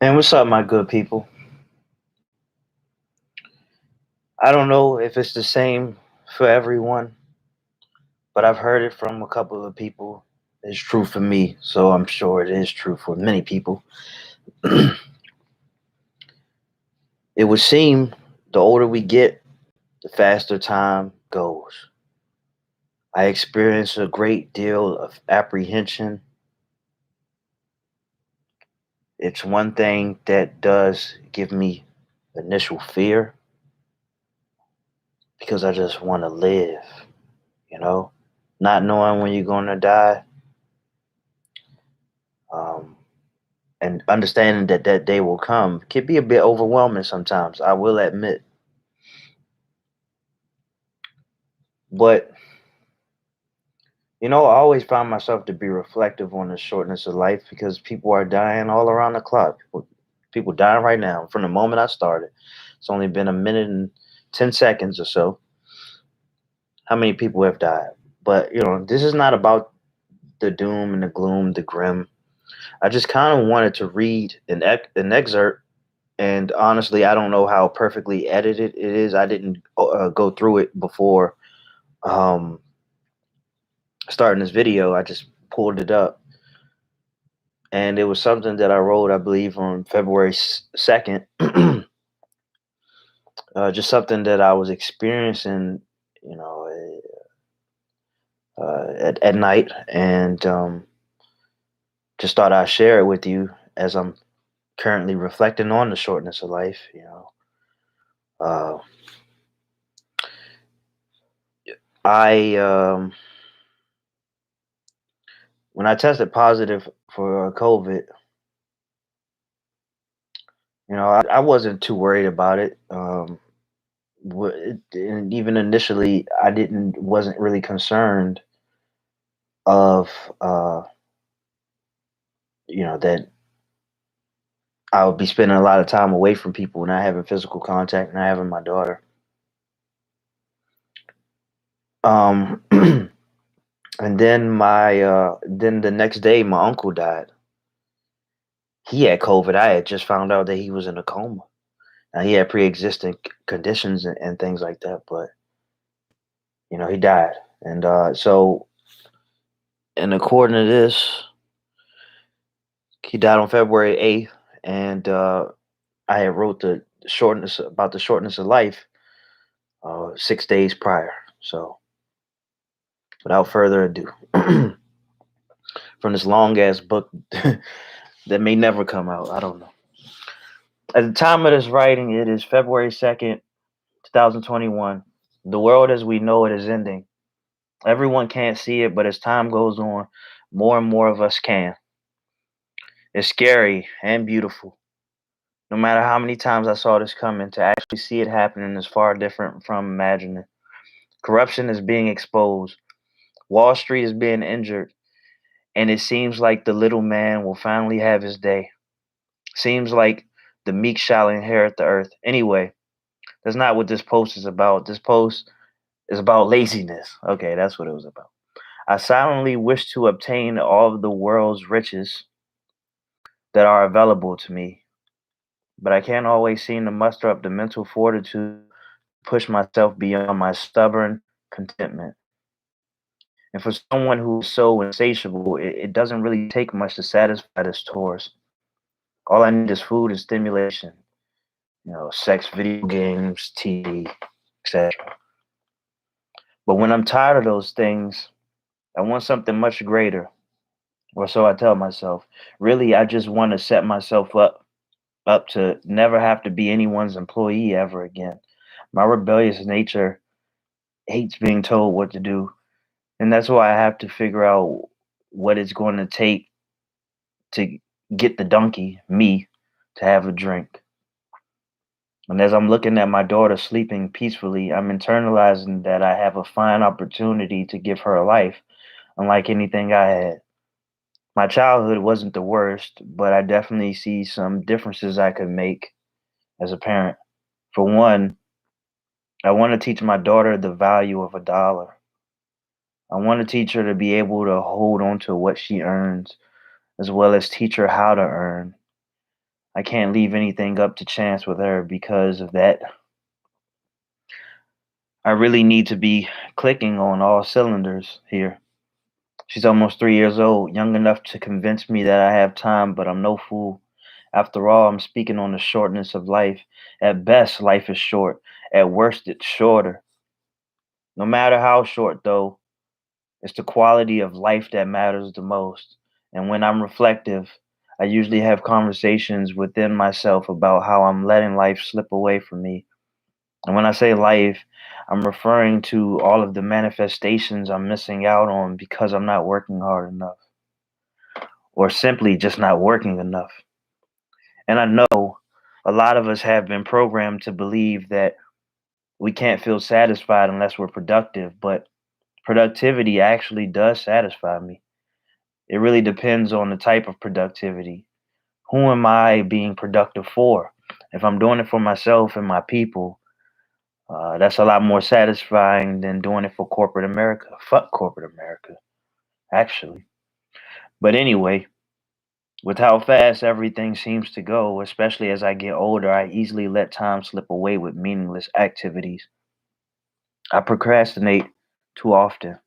And what's up, my good people? I don't know if it's the same for everyone, but I've heard it from a couple of people. It's true for me, so I'm sure it is true for many people. It would seem the older we get, the faster time goes. I experience a great deal of apprehension. It's one thing that does give me initial fear because I just want to live, you know, not knowing when you're going to die. Um, and understanding that that day will come can be a bit overwhelming sometimes, I will admit. But I always find myself to be reflective on the shortness of life because people are dying all around the clock. People dying right now. From the moment I started, it's only been a minute and 10 seconds or so. How many people have died? But this is not about the doom and the gloom, the grim. I just kind of wanted to read an excerpt. And honestly, I don't know how perfectly edited it is. I didn't go through it before um, starting this video. I just pulled it up, and it was something that I wrote, I believe, on February 2nd. Just something that I was experiencing, you know, at night, and just thought I'd share it with you as I'm currently reflecting on the shortness of life. Uh, I when I tested positive for COVID, I wasn't too worried about it. And even initially, I didn't wasn't really concerned of that I would be spending a lot of time away from people, not having physical contact, not having my daughter. Um, and then then the next day, my uncle died. He had COVID. I had just found out that he was in a coma. Now he had pre-existing conditions and things like that, but he died. And and according to this, he died on February 8th, and I had wrote the shortness of life 6 days prior. So without further ado, from this long ass book that may never come out, I don't know. At the time of this writing, it is February 2nd, 2021. The world as we know it is ending. Everyone can't see it, but as time goes on, more and more of us can. It's scary and beautiful. No matter how many times I saw this coming, to actually see it happening is far different from imagining. Corruption is being exposed. Wall Street is being injured. And it seems like the little man will finally have his day. Seems like the meek shall inherit the earth. Anyway, that's not what this post is about. This post is about laziness. Okay, that's what it was about. I silently wish to obtain all of the world's riches that are available to me, but I can't always seem to muster up the mental fortitude to push myself beyond my stubborn contentment. And for someone who is so insatiable, it doesn't really take much to satisfy this taurus. All I need is food and stimulation, sex, video games, TV, etc. But when I'm tired of those things, I want something much greater, or so I tell myself. Really, I just want to set myself up to never have to be anyone's employee ever again. My rebellious nature hates being told what to do, and that's why I have to figure out what it's going to take to get the donkey, me, to have a drink. And as I'm looking at my daughter sleeping peacefully, I'm internalizing that I have a fine opportunity to give her a life, unlike anything I had. My childhood wasn't the worst, but I definitely see some differences I could make as a parent. For one, I want to teach my daughter the value of a dollar. I want to teach her to be able to hold on to what she earns, as well as teach her how to earn. I can't leave anything up to chance with her because of that. I really need to be clicking on all cylinders here. She's almost 3 years old, young enough to convince me that I have time, but I'm no fool. After all, I'm speaking on the shortness of life. At best, life is short. At worst, it's shorter. No matter how short, though, it's the quality of life that matters the most. And when I'm reflective, I usually have conversations within myself about how I'm letting life slip away from me. And when I say life, I'm referring to all of the manifestations I'm missing out on because I'm not working hard enough, or simply just not working enough. And I know a lot of us have been programmed to believe that we can't feel satisfied unless we're productive, but productivity actually does satisfy me. It really depends on the type of productivity. Who am I being productive for? If I'm doing it for myself and my people, that's a lot more satisfying than doing it for corporate America. Fuck corporate America, actually. But anyway, with how fast everything seems to go, especially as I get older, I easily let time slip away with meaningless activities. I procrastinate too often.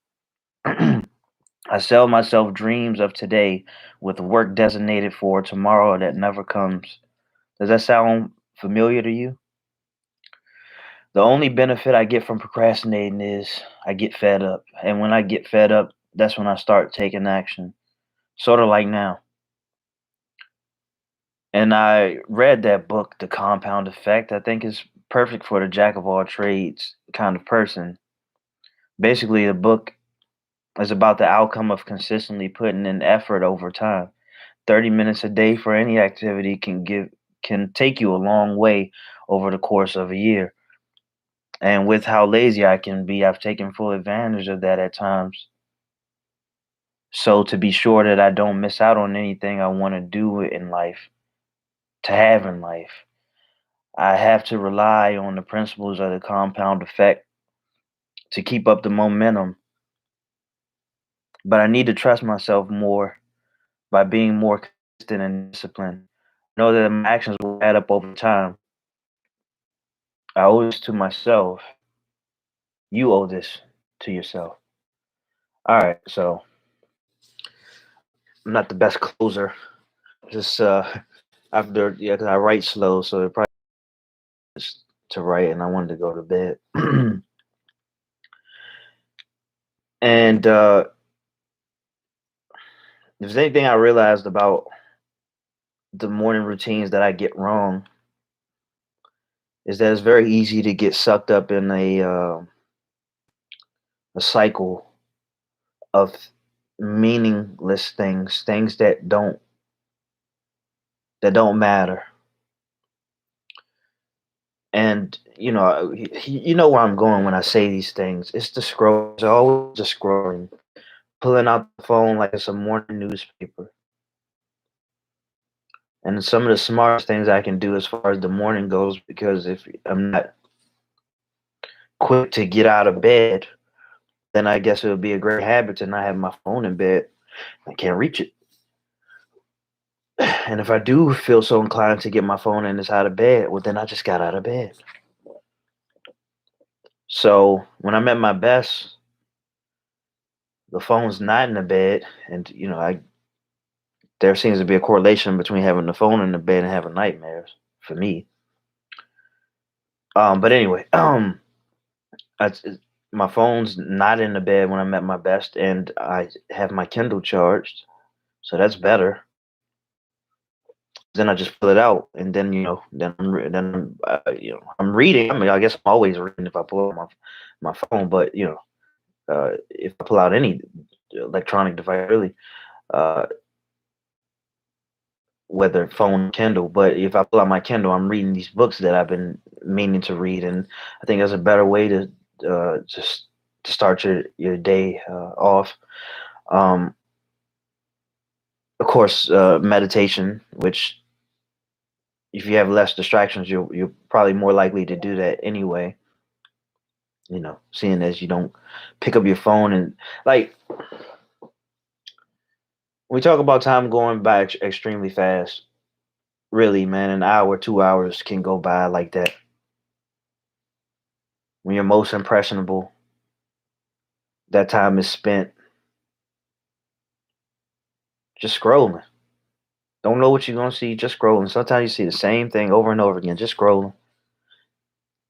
I sell myself dreams of today with work designated for tomorrow that never comes. Does that sound familiar to you? The only benefit I get from procrastinating is I get fed up. And when I get fed up, that's when I start taking action. Sort of like now. And I read that book, The Compound Effect. I think it's perfect for the jack of all trades kind of person. Basically, the book is about the outcome of consistently putting in effort over time. 30 minutes a day for any activity can take you a long way over the course of a year. And with how lazy I can be, I've taken full advantage of that at times. So to be sure that I don't miss out on anything I want to do in life, to have in life, I have to rely on the principles of the compound effect to keep up the momentum. But I need to trust myself more by being more consistent and disciplined. Know that my actions will add up over time. I owe this to myself. You owe this to yourself. All right, so I'm not the best closer. Just after, yeah, 'cause I write slow, so it probably is to write, and I wanted to go to bed. And if there's anything I realized about the morning routines that I get wrong, is that it's very easy to get sucked up in a cycle of meaningless things, things that don't matter. And you know where I'm going when I say these things. It's the scroll. It's always the scrolling, pulling out the phone like it's a morning newspaper. And some of the smartest things I can do as far as the morning goes, because if I'm not quick to get out of bed, then I guess it would be a great habit to not have my phone in bed. I can't reach it. And if I do feel so inclined to get my phone and it's out of bed, well, then I just got out of bed. So when I'm at my best, the phone's not in the bed, and there seems to be a correlation between having the phone in the bed and having nightmares for me. But anyway, I, my phone's not in the bed when I'm at my best, and I have my Kindle charged, so that's better. Then I just pull it out, and then I'm reading. I mean, I guess I'm always reading if I pull out my phone, but if I pull out any electronic device, really, uh, whether phone or Kindle. But if I pull out my Kindle, I'm reading these books that I've been meaning to read, and I think that's a better way to just to start your day off. Um, of course, meditation, which if you have less distractions, you're probably more likely to do that anyway. Seeing as you don't pick up your phone and like we talk about time going by extremely fast. Really, man, an hour, 2 hours can go by like that. When you're most impressionable, that time is spent just scrolling. Don't know what you're gonna see, just scrolling. Sometimes you see the same thing over and over again, just scrolling.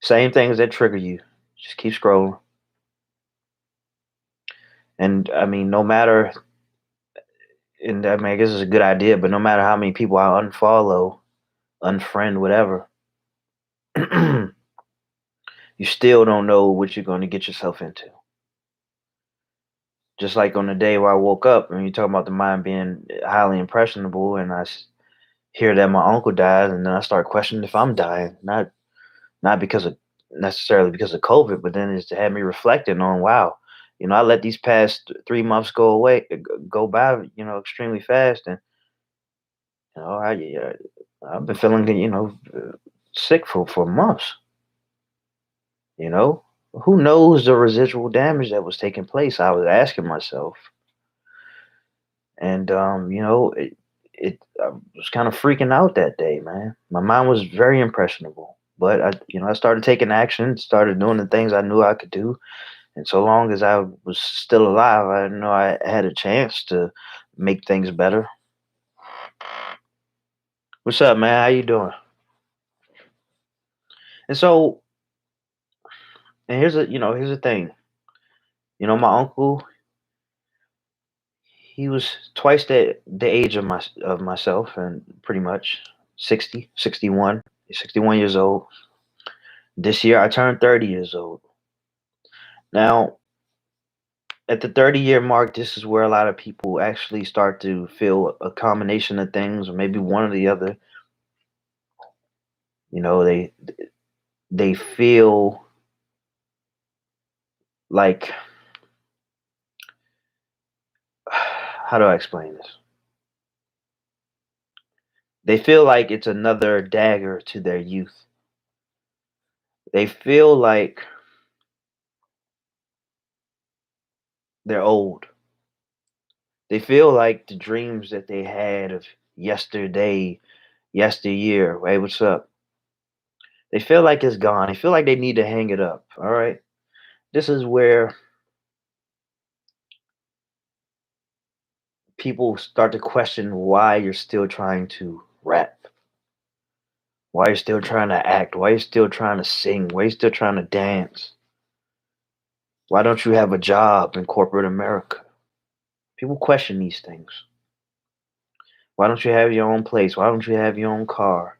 Same things that trigger you. Just keep scrolling. And I mean, no matter, and I mean, I guess it's a good idea, but no matter how many people I unfollow, unfriend, whatever, you still don't know what you're going to get yourself into. Just like on the day where I woke up, and you talking about the mind being highly impressionable, and hear that my uncle died, and then I start questioning if I'm dying, not because of necessarily because of COVID, but then it's to have me reflecting on, wow, I let these past 3 months go by, extremely fast, and I've been feeling, sick for months. You know, who knows the residual damage that was taking place? I was asking myself, and I was kind of freaking out that day, man. My mind was very impressionable, but I started taking action, started doing the things I knew I could do, and so long as I was still alive, I know I had a chance to make things better. What's up, man? How you doing? And so, and here's the thing. My uncle, he was twice the age of myself, and pretty much 60, 61. He's 61 years old. This year I turned 30 years old. Now, at the 30-year mark, this is where a lot of people actually start to feel a combination of things, or maybe one or the other. You know, they feel like, how do I explain this? They feel like it's another dagger to their youth. They feel like they're old. They feel like the dreams that they had of yesterday, yesteryear. Hey, what's up? They feel like it's gone. They feel like they need to hang it up. All right. This is where people start to question why you're still trying to rap, why you're still trying to act, why you're still trying to sing, why you're still trying to dance. Why don't you have a job in corporate America? People question these things. Why don't you have your own place? Why don't you have your own car?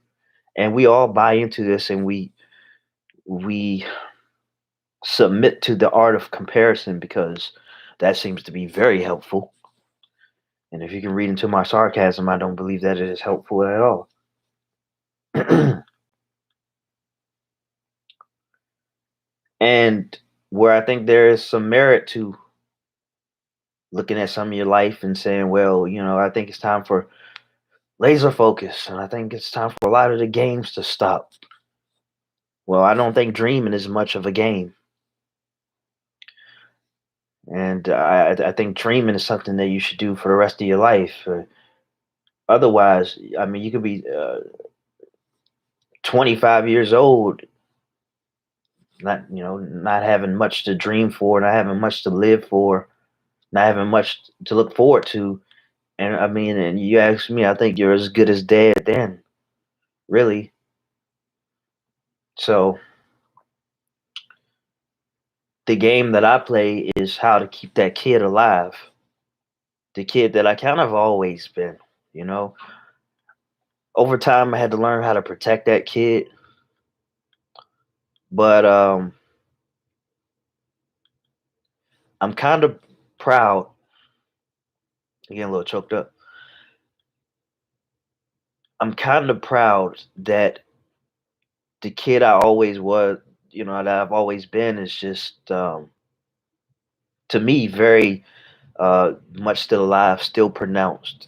And we all buy into this, and we submit to the art of comparison because that seems to be very helpful. And if you can read into my sarcasm, I don't believe that it is helpful at all. And where I think there is some merit to looking at some of your life and saying, well, I think it's time for laser focus, and I think it's time for a lot of the games to stop. Well, I don't think dreaming is much of a game. And I think dreaming is something that you should do for the rest of your life. Otherwise, I mean, you could be 25 years old, not having much to dream for, not having much to live for, not having much to look forward to. And I mean, and you ask me, I think you're as good as dead then, really. So the game that I play is how to keep that kid alive, the kid that I kind of always been. You know, over time, I had to learn how to protect that kid, but I'm kind of proud. Getting a little choked up. I'm kind of proud that the kid I always was, that I've always been, is just to me very much still alive, still pronounced,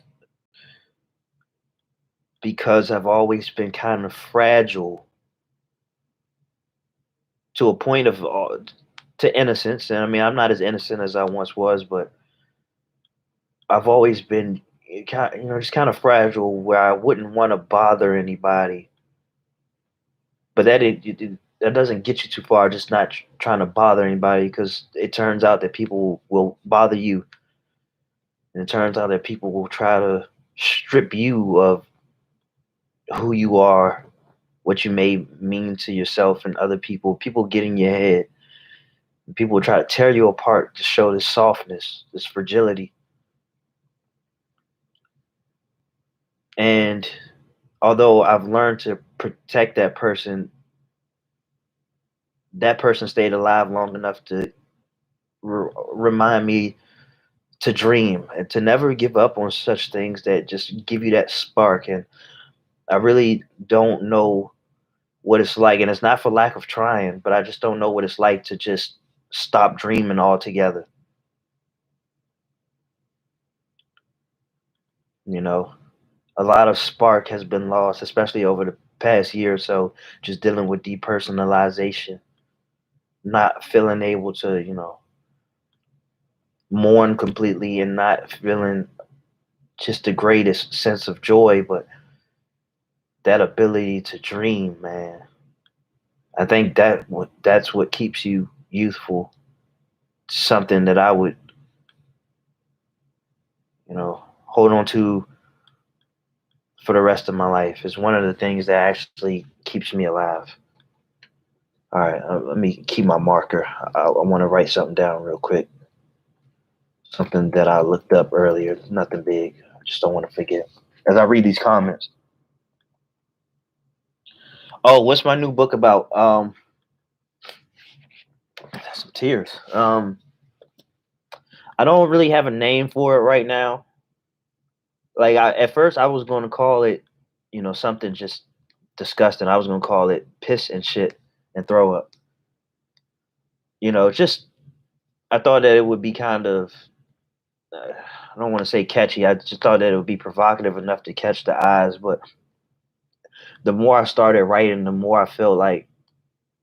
because I've always been kind of fragile to a point of to innocence. And I mean, I'm not as innocent as I once was, but I've always been just kind of fragile where I wouldn't want to bother anybody, but that doesn't get you too far. Just not trying to bother anybody because it turns out that people will bother you, and it turns out that people will try to strip you of who you are, what you may mean to yourself and other people. People get in your head. People will try to tear you apart to show this softness, this fragility. And although I've learned to protect that person stayed alive long enough to remind me to dream and to never give up on such things that just give you that spark. And I really don't know what it's like, and it's not for lack of trying, but I just don't know what it's like to just stop dreaming altogether. You know, a lot of spark has been lost, especially over the past year or so, just dealing with depersonalization, not feeling able to, mourn completely and not feeling just the greatest sense of joy, but that ability to dream, man. I think that's what keeps you youthful. Something that I would, hold on to for the rest of my life. Is one of the things that actually keeps me alive. All right, let me keep my marker. I want to write something down real quick. Something that I looked up earlier. Nothing big. I just don't want to forget. As I read these comments. Oh, what's my new book about? Some tears. I don't really have a name for it right now. Like at first I was going to call it, something just disgusting. I was going to call it piss and shit and throw up. Just I thought that it would be kind of I don't want to say catchy. I just thought that it would be provocative enough to catch the eyes, but the more I started writing, the more I felt like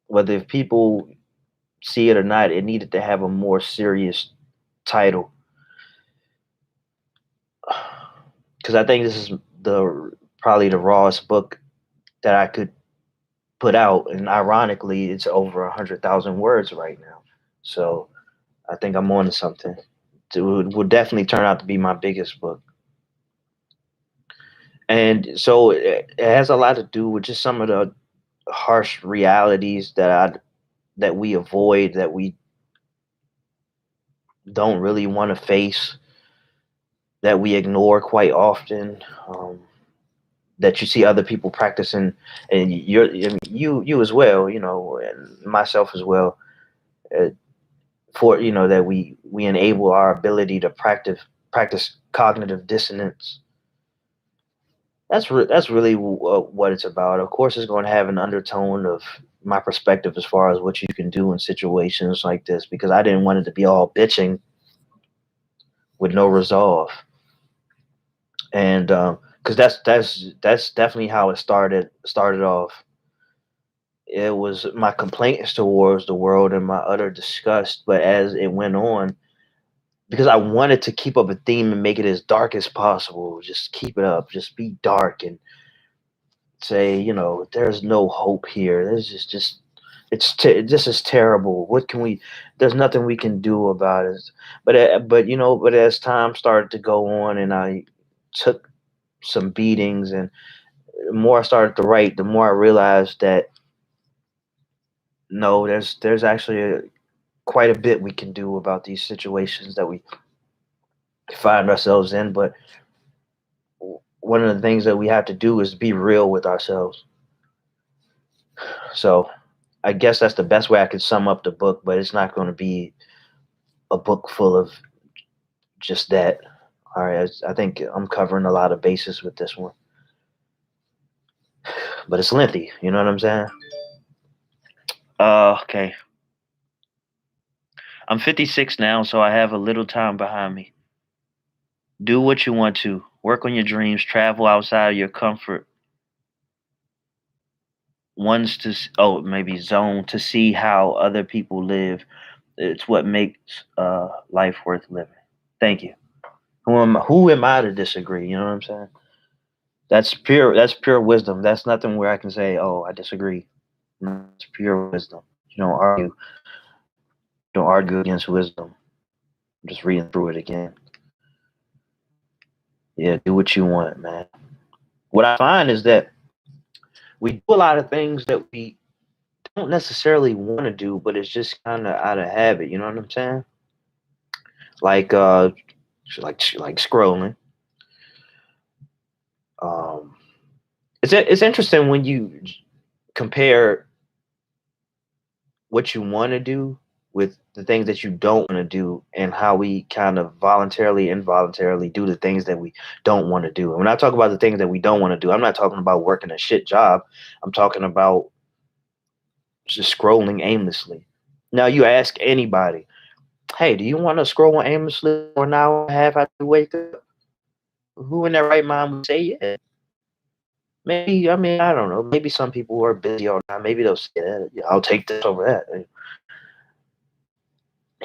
whether if people see it or not, it needed to have a more serious title. Because I think this is the probably the rawest book that I could put out, and ironically, it's over 100,000 words right now. So I think I'm on to something. It would definitely turn out to be my biggest book, and so it has a lot to do with just some of the harsh realities that we avoid, that we don't really want to face, that we ignore quite often. That you see other people practicing, and you as well, and myself as well. Uh, for that we enable our ability to practice cognitive dissonance. That's really what it's about. Of course, it's going to have an undertone of my perspective as far as what you can do in situations like this, because I didn't want it to be all bitching with no resolve. And because that's definitely how it started off. It was my complaints towards the world and my utter disgust, but as it went on, because I wanted to keep up a theme and make it as dark as possible. Just keep it up. Just be dark and say, there's no hope here. This is terrible. What can we? There's nothing we can do about it. But as time started to go on, and I took some beatings, and the more I started to write, the more I realized that no, there's actually quite a bit we can do about these situations that we find ourselves in. But one of the things that we have to do is be real with ourselves. So I guess that's the best way I could sum up the book, but it's not going to be a book full of just that. All right, I think I'm covering a lot of bases with this one, but it's lengthy. You know what I'm saying? Okay. I'm 56 now, so I have a little time behind me. Do what you want to. Work on your dreams. Travel outside of your comfort ones to maybe zone to see how other people live. It's what makes life worth living. Thank you. Who am I to disagree? You know what I'm saying? That's pure wisdom. That's nothing where I can say, "Oh, I disagree." No, it's pure wisdom. You don't argue against wisdom. I'm just reading through it again. Yeah, do what you want, man. What I find is that we do a lot of things that we don't necessarily want to do, but it's just kind of out of habit. You know what I'm saying? Like like scrolling. Um, it's interesting when you compare what you want to do with the things that you don't want to do, and how we kind of voluntarily, involuntarily do the things that we don't want to do. And when I talk about the things that we don't want to do, I'm not talking about working a shit job. I'm talking about just scrolling aimlessly. Now, you ask anybody, hey, do you want to scroll aimlessly for an hour and a half after you wake up? Who in their right mind would say yeah? Maybe, I mean, I don't know. Maybe some people who are busy all the time, maybe they'll say that. Yeah, I'll take this over that.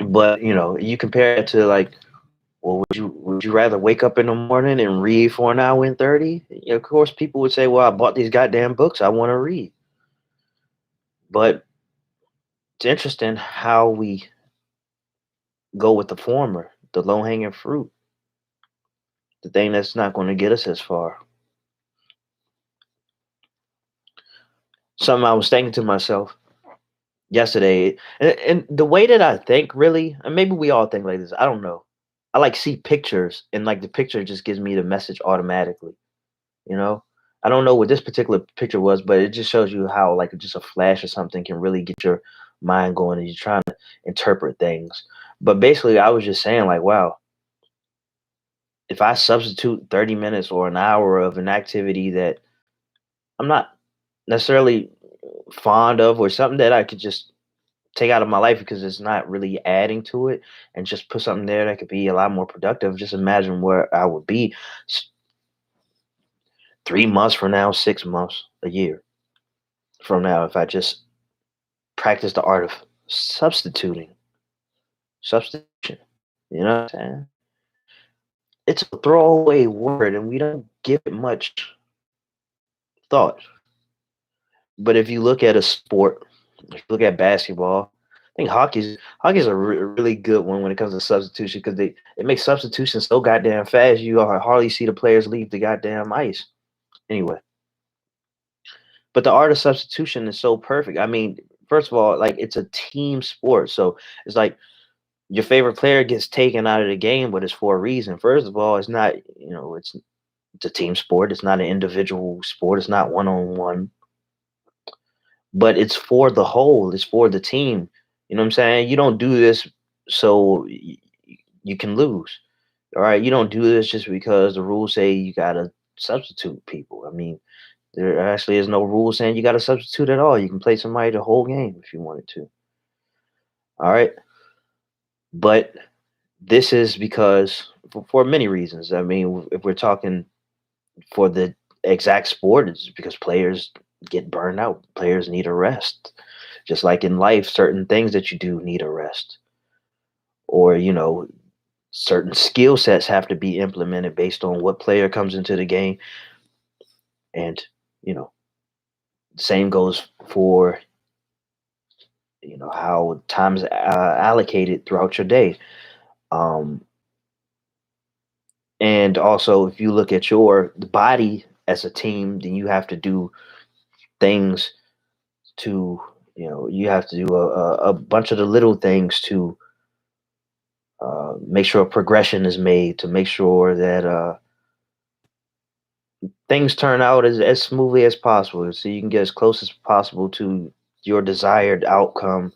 But, you compare it to, like, well, would you rather wake up in the morning and read for an hour and 30? Of course, people would say, well, I bought these goddamn books. I want to read. But it's interesting how we go with the former, the low hanging fruit, the thing that's not going to get us as far. Something I was thinking to myself yesterday, and the way that I think, really, and maybe we all think like this, I don't know. I like see pictures, and like the picture just gives me the message automatically. You know, I don't know what this particular picture was, but it just shows you how, like, just a flash or something can really get your mind going, and you're trying to interpret things. But basically, I was just saying, like, wow, if I substitute 30 minutes or an hour of an activity that I'm not necessarily fond of, or something that I could just take out of my life because it's not really adding to it, and just put something there that could be a lot more productive, just imagine where I would be 3 months from now, 6 months, a year from now, if I just practice the art of substituting. Substitution. You know what I'm saying? It's a throwaway word and we don't give it much thought. But if you look at a sport, if you look at basketball, I think hockey's a really good one when it comes to substitution, because it makes substitution so goddamn fast you hardly see the players leave the goddamn ice. Anyway, but the art of substitution is so perfect. I mean, first of all, like, it's a team sport, so it's like your favorite player gets taken out of the game, but it's for a reason. First of all, it's not, it's a team sport. It's not an individual sport. It's not one on one, but it's for the whole. It's for the team. You know what I'm saying? You don't do this so you can lose. All right. You don't do this just because the rules say you gotta substitute people. I mean, there actually is no rule saying you gotta substitute at all. You can play somebody the whole game if you wanted to. All right. But this is because, for many reasons. I mean, if we're talking for the exact sport, it's because players get burned out. Players need a rest. Just like in life, certain things that you do need a rest. Or, certain skill sets have to be implemented based on what player comes into the game. And, you know, same goes for, how time's allocated throughout your day. Um, and also, if you look at your body as a team, then you have to do things to, you have to do a bunch of the little things to make sure progression is made, to make sure that things turn out as smoothly as possible, so you can get as close as possible to your desired outcome.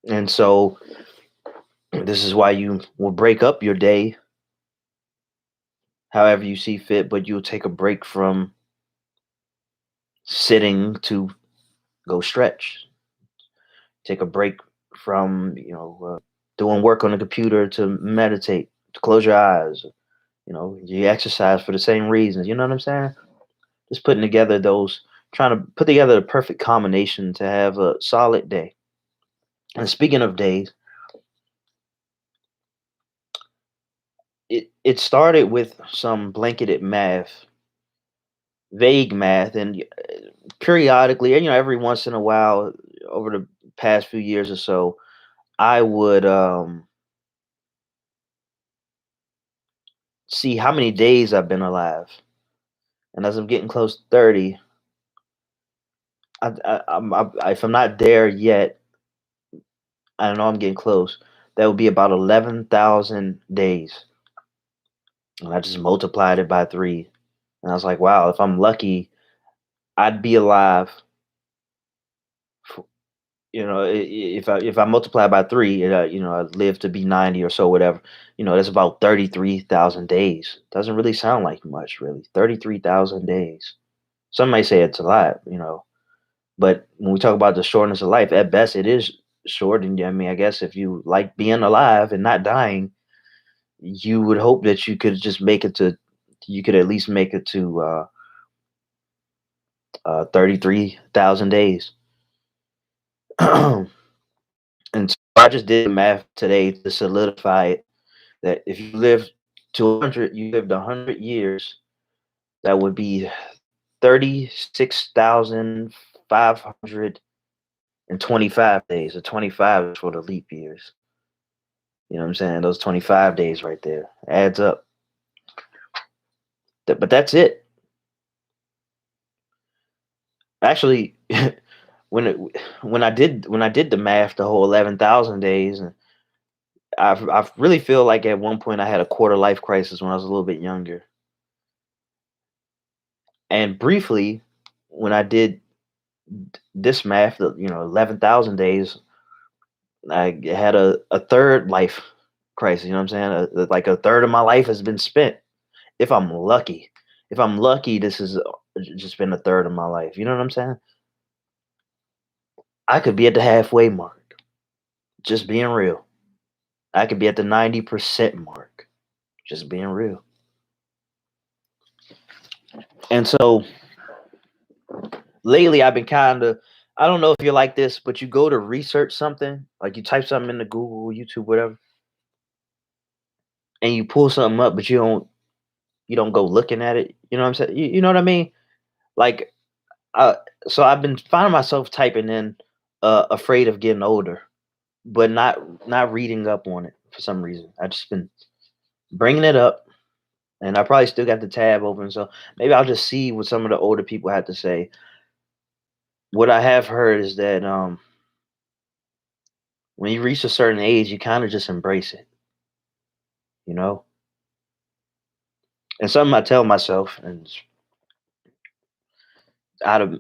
And so this is why you will break up your day however you see fit, but you'll take a break from sitting to go stretch, take a break from, doing work on the computer to meditate, to close your eyes. You exercise for the same reasons. You know what I'm saying? Just putting together those, trying to put together the perfect combination to have a solid day. And speaking of days, it started with some blanketed math, vague math, and periodically, every once in a while, over the past few years or so, I would see how many days I've been alive, and as I'm getting close to 30, if I'm not there yet, I know I'm getting close. That would be about 11,000 days, and I just multiplied it by three, and I was like, wow, if I'm lucky, I'd be alive. If I multiply by three, I live to be 90 or so, whatever. That's about 33,000 days. Doesn't really sound like much, really. 33,000 days. Some may say it's a lot, but when we talk about the shortness of life, at best it is short. And I mean, I guess if you like being alive and not dying, you would hope that you could at least make it to 33,000 days. And so I just did the math today to solidify it that if you lived to 100, you lived 100 years, that would be 36,525 days. The 25 is for the leap years. You know what I'm saying? Those 25 days right there adds up. But that's it. Actually, when it, when I did the math, the whole 11,000 days, and I really feel like at one point I had a quarter life crisis when I was a little bit younger. And briefly, when I did this math, 11,000 days, I had a third life crisis. You know what I'm saying? Like a third of my life has been spent. If I'm lucky, this has just been a third of my life. You know what I'm saying? I could be at the halfway mark. Just being real. I could be at the 90% mark. Just being real. And so lately, I've been kind of. I don't know if you're like this, but you go to research something, like you type something into Google, YouTube, whatever, and you pull something up, but you don't go looking at it. You know what I'm saying? You know what I mean? Like, uh, so I've been finding myself typing in "afraid of getting older," but not reading up on it for some reason. I just been bringing it up, and I probably still got the tab open, so maybe I'll just see what some of the older people have to say. What I have heard is that when you reach a certain age, you kind of just embrace it, you know. And something I tell myself, and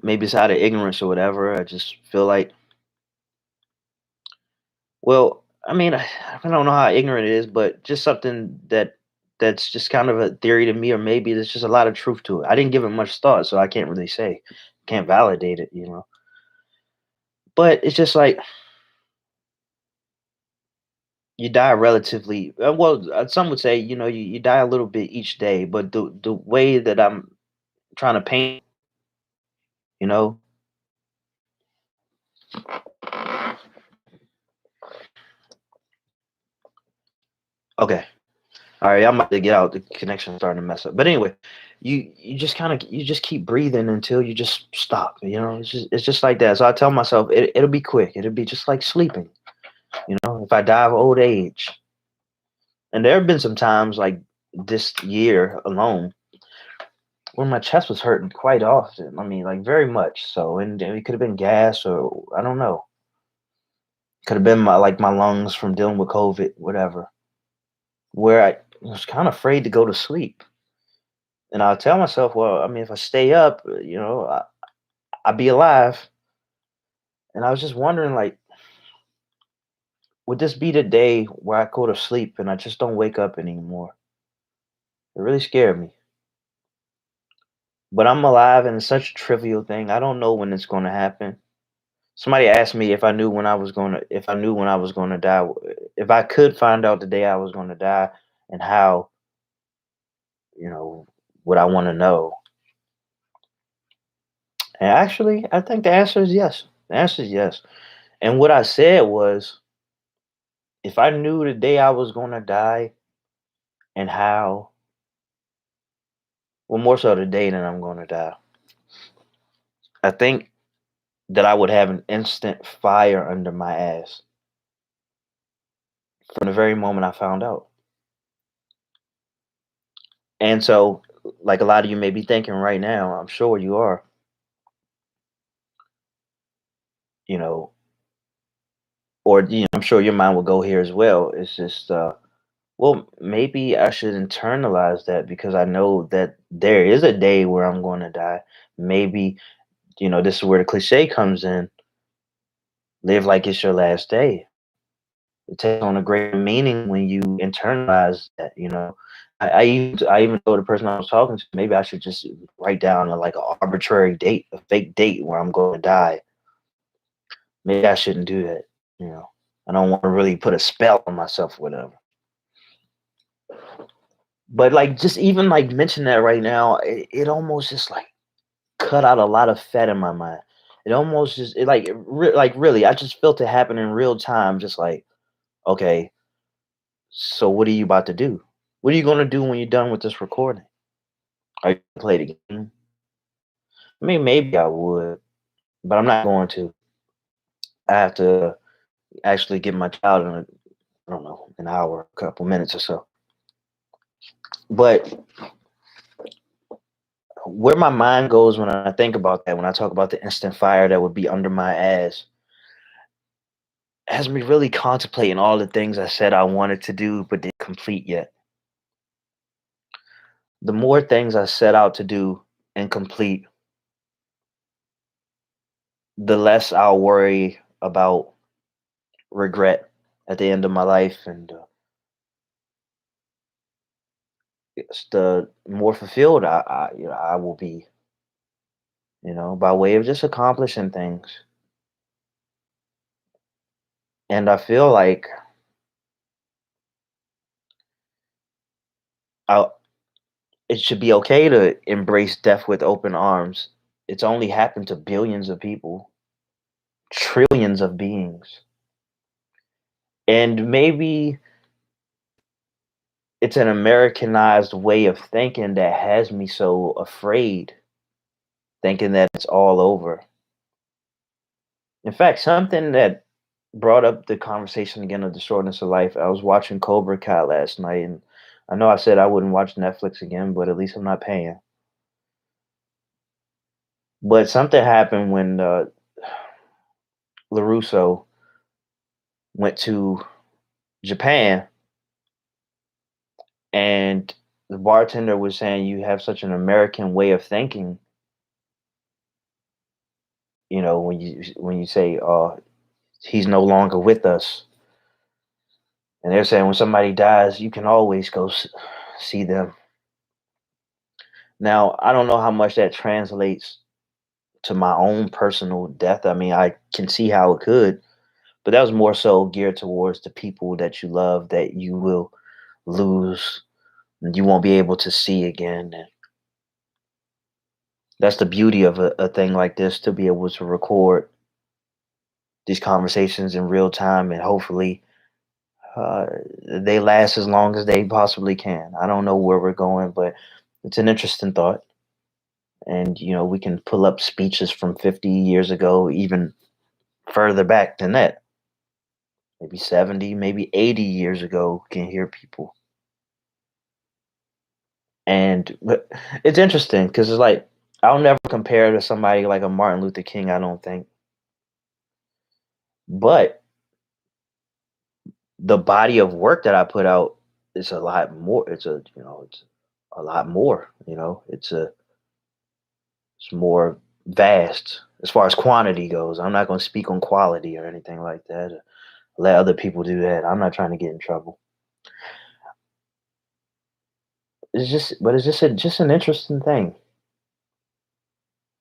maybe it's out of ignorance or whatever. I just feel like, well, I mean, I don't know how ignorant it is, but just something that's just kind of a theory to me, or maybe there's just a lot of truth to it. I didn't give it much thought, so I can't really say, can't validate it. But it's just like you die relatively well. Some would say, you die a little bit each day, but the way that I'm trying to paint, you know, okay, all right, I'm about to get out. The connection's starting to mess up. But anyway, you just keep breathing until you just stop. It's just like that. So I tell myself it'll be quick. It'll be just like sleeping. If I die of old age, and there have been some times like this year alone when my chest was hurting quite often. I mean, like very much so, and it could have been gas or I don't know. Could have been my lungs from dealing with COVID, whatever. Where I was kind of afraid to go to sleep. And I'll tell myself, well, I mean, if I stay up, I'll be alive. And I was just wondering, like, would this be the day where I go to sleep and I just don't wake up anymore? It really scared me. But I'm alive, and it's such a trivial thing. I don't know when it's going to happen. Somebody asked me if I knew when I was going to die, if I could find out the day I was going to die, and how, you know, would I want to know? And actually, I think the answer is yes. The answer is yes. And what I said was, if I knew the day I was going to die and how, well, more so the day that I'm going to die. I think that I would have an instant fire under my ass from the very moment I found out. And so, like a lot of you may be thinking right now, I'm sure you are, you know, or I'm sure your mind will go here as well. It's just, well, maybe I should internalize that because I know that there is a day where I'm going to die. Maybe, this is where the cliche comes in: live like it's your last day. It takes on a greater meaning when you internalize that. I even told the person I was talking to, maybe I should just write down like an arbitrary date, a fake date where I'm going to die. Maybe I shouldn't do that. You know, I don't want to really put a spell on myself, or whatever. But like, just even like mention that right now, it almost just like cut out a lot of fat in my mind. It almost just like really, I just felt it happen in real time. Just like, okay, so what are you about to do? What are you gonna do when you're done with this recording? Are you gonna play the game? I mean, maybe I would, but I'm not going to. I have to actually get my child in I don't know, an hour, a couple minutes or so. But where my mind goes when I think about that, when I talk about the instant fire that would be under my ass, has me really contemplating all the things I said I wanted to do but didn't complete yet. The more things I set out to do and complete, the less I'll worry about regret at the end of my life, and it's the more fulfilled I will be, by way of just accomplishing things. And I feel like I, it should be okay to embrace death with open arms. It's only happened to billions of people, trillions of beings. And maybe it's an Americanized way of thinking that has me so afraid, thinking that it's all over. In fact, something that brought up the conversation again of the shortness of life. I was watching Cobra Kai last night, and I know I said I wouldn't watch Netflix again, but at least I'm not paying. But something happened when LaRusso went to Japan, and the bartender was saying, "You have such an American way of thinking." When you say, "He's no longer with us," and they're saying when somebody dies, you can always go see them. Now, I don't know how much that translates to my own personal death. I mean, I can see how it could, but that was more so geared towards the people that you love that you will lose and you won't be able to see again. And that's the beauty of a thing like this, to be able to record these conversations in real time, and hopefully uh, they last as long as they possibly can. I don't know where we're going, but it's an interesting thought. And, we can pull up speeches from 50 years ago, even further back than that, maybe 70, maybe 80 years ago, can hear people. And but it's interesting because it's like, I'll never compare to somebody like a Martin Luther King, I don't think. But the body of work that I put out is a lot more. It's a lot more, it's more vast as far as quantity goes. I'm not going to speak on quality or anything like that. Let other people do that. I'm not trying to get in trouble. But it's just an interesting thing.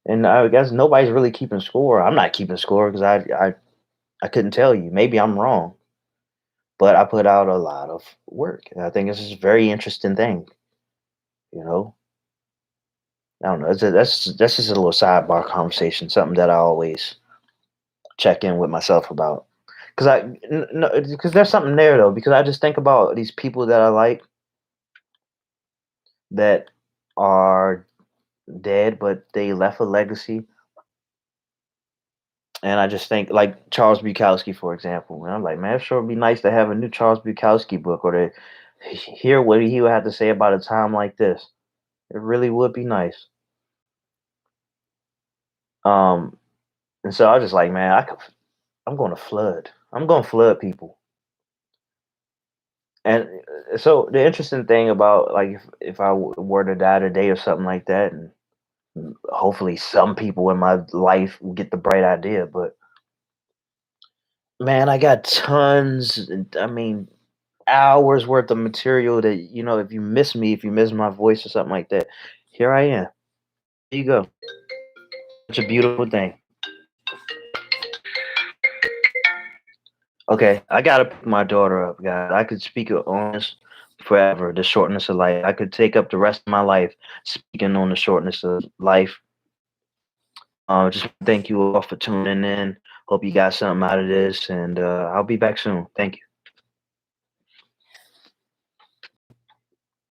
And I guess nobody's really keeping score. I'm not keeping score because I couldn't tell you. Maybe I'm wrong, but I put out a lot of work, and I think this is a very interesting thing. You know, I don't know. That's just a little sidebar conversation, something that I always check in with myself about. Because there's something there though. Because I just think about these people that I like, that are dead, but they left a legacy. And I just think, like Charles Bukowski, for example, and I'm like, man, it sure would be nice to have a new Charles Bukowski book, or to hear what he would have to say about a time like this. It really would be nice. Um, and so I was just like, man, I'm going to flood. I'm going to flood people. And so the interesting thing about, like, if I were to die today or something like that, and hopefully some people in my life will get the bright idea, but man, I got tons. I mean, hours worth of material that, if you miss me, if you miss my voice or something like that, here I am. There you go. It's a beautiful thing. Okay, I gotta pick my daughter up, guys. I could speak on this forever, the shortness of life. I could take up the rest of my life speaking on the shortness of life. Just thank you all for tuning in. Hope you got something out of this, and I'll be back soon. Thank you.